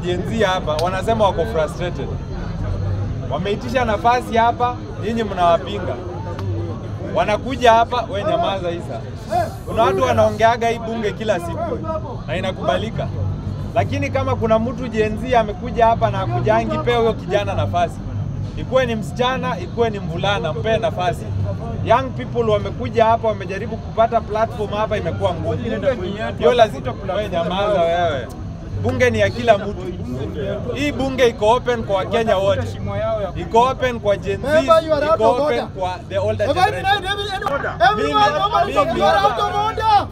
Jenzi hapa wanasema wako frustrated. Wameitisha nafasi hapa, nyinyi mnawapinga. Wanakuja hapa, we nyamaza Isa. Kuna watu wanaongeaga hii bunge kila siku na inakubalika. Lakini kama kuna mtu Jenzi amekuja hapa na akujangi, pea huyo kijana nafasi. Ikuwe ni msichana, ikuwe ni mvulana, mpe nafasi. Young people wamekuja hapa, wamejaribu kupata platform hapa, imekuwa ngumu. Hiyo lazima wewe nyamaza wewe. Bunge ni ya kila mtu. Hii bunge iko open kwa Wakenya wote. Iko open kwa Gen Z, iko open kwa the older generation. Everyone, you are out of order.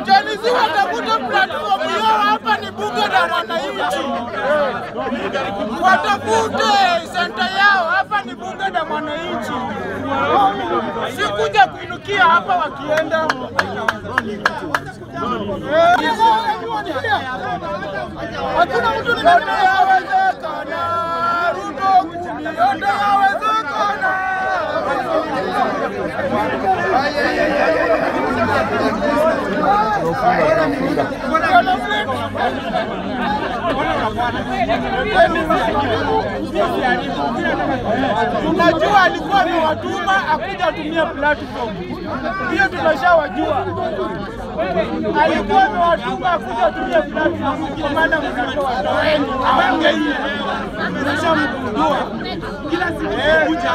Jenzi watakuta platform yao hapa ni bunge la wananchi. Watafute senta yao hapa ni bunge la wananchi. Sikuja kuinukia hapa wakienda. Hakuna mtu anayewezekana. Ruto yote yawezekana. Tunajua alikuwa amewatuma akuja atumie platform. Hiyo tunashawajua. Alikuwa amewatuma akuja atumie platform kwa maana mtoto wa Noel abange hii. Tunashamjua. Kila siku kuja